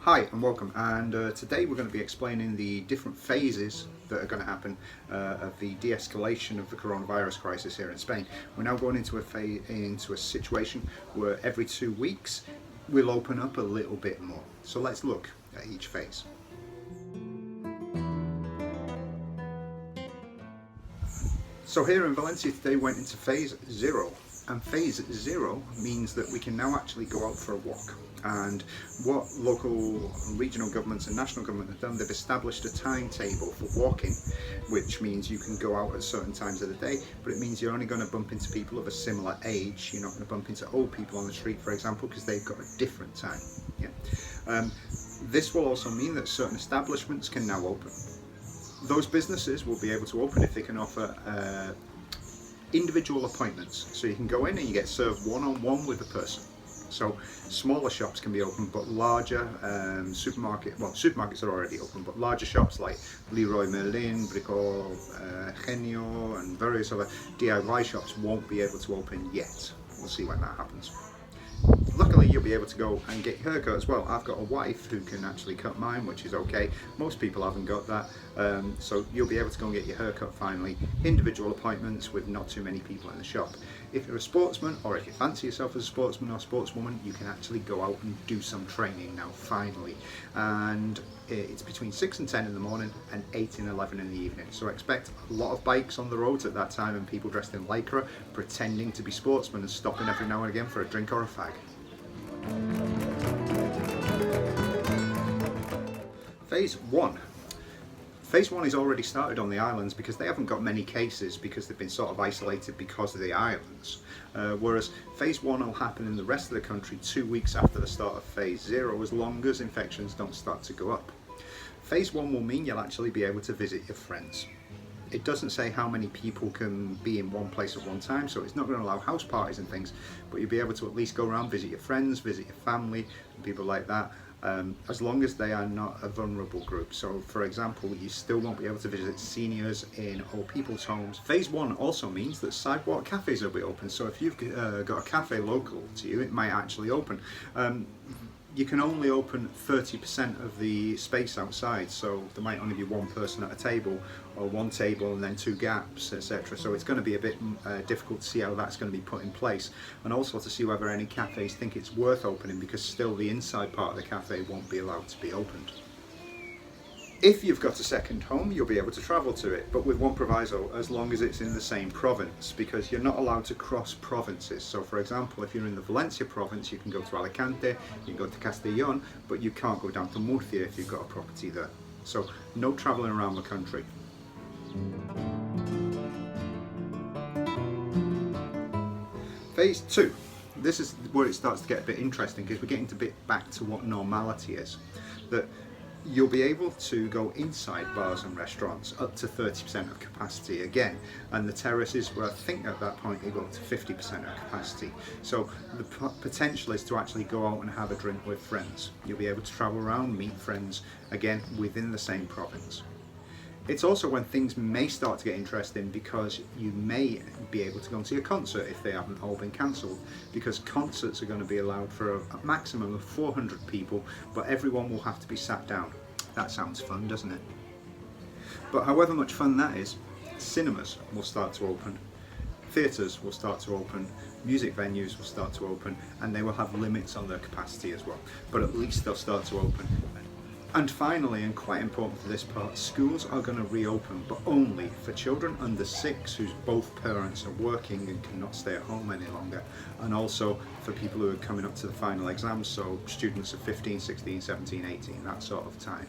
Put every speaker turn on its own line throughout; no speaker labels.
Hi and welcome, and today we're going to be explaining the different phases that are going to happen of the de-escalation of the coronavirus crisis here in Spain. We're now going into a situation where every 2 weeks we'll open up a little bit more. So let's look at each phase. So here in Valencia today went into phase 0, and phase 0 means that we can now actually go out for a walk. And what local and regional governments and national government have done, they've established a timetable for walking, which means you can go out at certain times of the day, but it means you're only going to bump into people of a similar age. You're not going to bump into old people on the street, for example, because they've got a different time. This will also mean that certain establishments can now open. Those businesses will be able to open if they can offer individual appointments. So you can go in and you get served one-on-one with a person. So smaller shops can be open, but larger supermarkets are already open, but larger shops like Leroy Merlin, Bricol, Genio and various other DIY shops won't be able to open yet. We'll see when that happens. Luckily you'll be able to go and get your haircut as well. I've got a wife who can actually cut mine, which is okay. Most people haven't got that, so you'll be able to go and get your haircut finally. Individual appointments with not too many people in the shop. If you're a sportsman, or if you fancy yourself as a sportsman or sportswoman, you can actually go out and do some training now finally. And it's between 6 and 10 in the morning and 8 and 11 in the evening. So expect a lot of bikes on the roads at that time and people dressed in lycra pretending to be sportsmen and stopping every now and again for a drink or a fag. Phase 1. Phase 1 is already started on the islands because they haven't got many cases because they've been sort of isolated because of the islands. Whereas phase 1 will happen in the rest of the country 2 weeks after the start of phase 0, as long as infections don't start to go up. Phase 1 will mean you'll actually be able to visit your friends. It doesn't say how many people can be in one place at one time, so it's not going to allow house parties and things, but you'll be able to at least go around, visit your friends, visit your family, and people like that, as long as they are not a vulnerable group. So for example, you still won't be able to visit seniors in old people's homes. Phase 1 also means that sidewalk cafes will be open, so if you've got a cafe local to you, it might actually open. You can only open 30% of the space outside, so there might only be one person at a table, or one table and then 2 gaps, etc. So it's going to be a bit difficult to see how that's going to be put in place, and also to see whether any cafes think it's worth opening, because still the inside part of the cafe won't be allowed to be opened. If you've got a second home, you'll be able to travel to it, but with one proviso, as long as it's in the same province, because you're not allowed to cross provinces. So for example, if you're in the Valencia province, you can go to Alicante, you can go to Castellón, but you can't go down to Murcia if you've got a property there. So no travelling around the country. Phase 2. This is where it starts to get a bit interesting, because we're getting a bit back to what normality is. That you'll be able to go inside bars and restaurants up to 30% of capacity again, and the terraces, where I think at that point they go up to 50% of capacity. So the potential is to actually go out and have a drink with friends. You'll be able to travel around, meet friends, again within the same province. It's also when things may start to get interesting, because you may be able to go and see a concert if they haven't all been cancelled, because concerts are going to be allowed for a maximum of 400 people, but everyone will have to be sat down. That sounds fun, doesn't it? But however much fun that is, cinemas will start to open, theatres will start to open, music venues will start to open, and they will have limits on their capacity as well, but at least they'll start to open. And finally, and quite important for this part, schools are going to reopen, but only for children under 6 whose both parents are working and cannot stay at home any longer, and also for people who are coming up to the final exams, so students of 15, 16, 17, 18, that sort of time.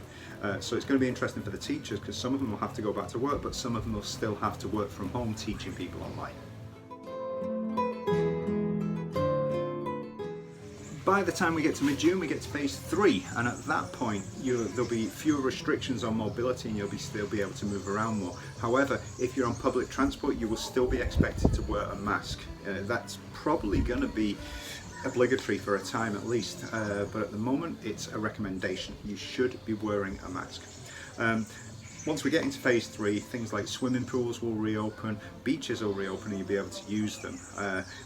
So it's going to be interesting for the teachers, because some of them will have to go back to work, but some of them will still have to work from home teaching people online. By the time we get to mid-June, we get to phase 3, and at that point there'll be fewer restrictions on mobility and you'll still be able to move around more. However, if you're on public transport, you will still be expected to wear a mask. That's probably going to be obligatory for a time at least, but at the moment it's a recommendation. You should be wearing a mask. Once we get into phase 3, things like swimming pools will reopen, beaches will reopen, and you'll be able to use them.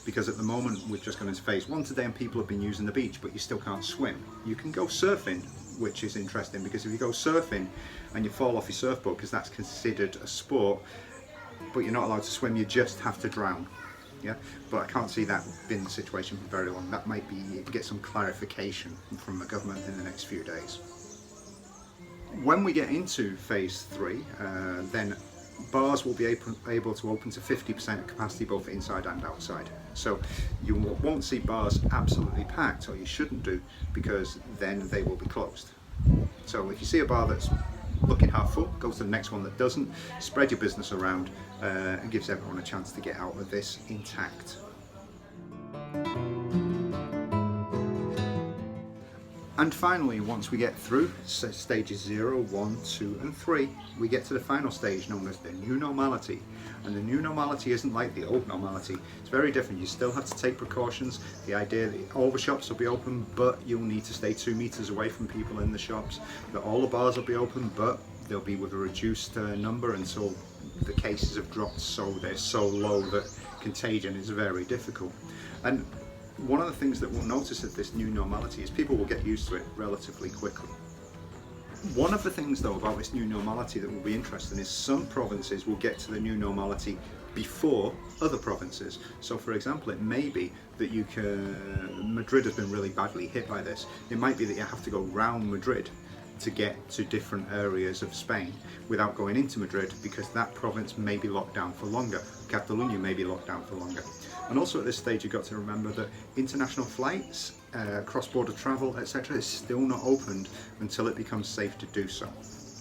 Because at the moment we've just gone into phase 1 today and people have been using the beach, but you still can't swim. You can go surfing, which is interesting, because if you go surfing and you fall off your surfboard, because that's considered a sport, but you're not allowed to swim, you just have to drown. Yeah, but I can't see that being the situation for very long. That might be get some clarification from the government in the next few days. When we get into phase 3, then bars will be able to open to 50% of capacity both inside and outside. So you won't see bars absolutely packed, or you shouldn't do, because then they will be closed. So if you see a bar that's looking half full, go to the next one that doesn't. Spread your business around, and gives everyone a chance to get out of this intact. And finally, once we get through stages 0, 1, 2 and 3, we get to the final stage known as the new normality. And the new normality isn't like the old normality. It's very different. You still have to take precautions. The idea that all the shops will be open, but you'll need to stay 2 meters away from people in the shops. That all the bars will be open, but they'll be with a reduced number until the cases have dropped, so they're so low that contagion is very difficult. And one of the things that we'll notice at this new normality is people will get used to it relatively quickly. One of the things though about this new normality that will be interesting is some provinces will get to the new normality before other provinces. So for example, it may be that Madrid has been really badly hit by this. It might be that you have to go round Madrid to get to different areas of Spain without going into Madrid, because that province may be locked down for longer. Catalonia may be locked down for longer. And also at this stage you've got to remember that international flights, cross-border travel, etc. is still not opened until it becomes safe to do so.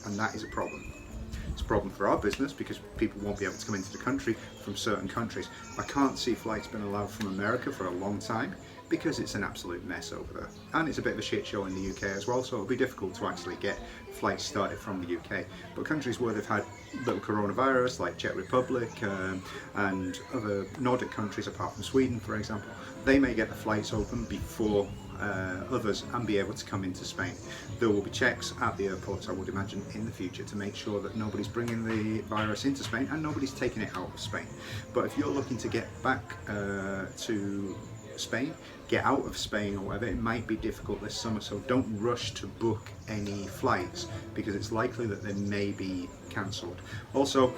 And that is a problem. It's a problem for our business because people won't be able to come into the country from certain countries. I can't see flights being allowed from America for a long time because it's an absolute mess over there. And it's a bit of a shit show in the UK as well, so it'll be difficult to actually get flights started from the UK. But countries where they've had little coronavirus, like Czech Republic and other Nordic countries apart from Sweden, for example, they may get the flights open before others and be able to come into Spain. There will be checks at the airports, I would imagine, in the future to make sure that nobody's bringing the virus into Spain and nobody's taking it out of Spain. But if you're looking to get back to Spain, get out of Spain or whatever, it might be difficult this summer, so don't rush to book any flights because it's likely that they may be cancelled. Also,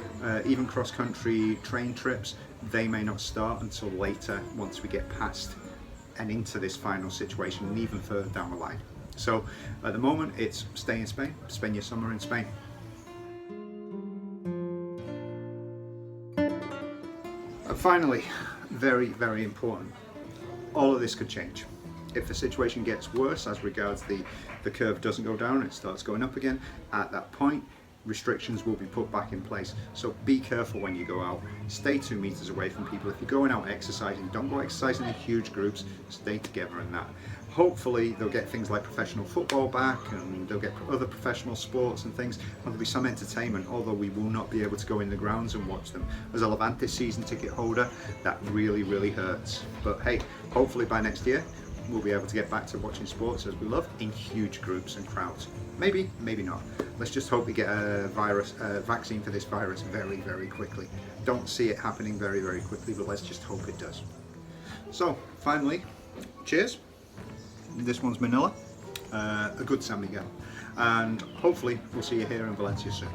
even cross-country train trips, they may not start until later once we get past and into this final situation and even further down the line. So at the moment it's stay in Spain, spend your summer in Spain. And finally, very, very important, all of this could change. If the situation gets worse as regards the curve doesn't go down, it starts going up again, at that point restrictions will be put back in place. So be careful when you go out. Stay 2 meters away from people. If you're going out exercising, don't go exercising in huge groups. Stay together in that. Hopefully they'll get things like professional football back and they'll get other professional sports and things, and there'll be some entertainment, although we will not be able to go in the grounds and watch them. As a Levante season ticket holder, that really, really hurts. But hey, hopefully by next year we'll be able to get back to watching sports as we love in huge groups and crowds. Maybe, maybe not. Let's just hope we get a vaccine for this virus very, very quickly. Don't see it happening very, very quickly, but let's just hope it does. So, finally, cheers. This one's Manila, a good San Miguel, and hopefully we'll see you here in Valencia soon.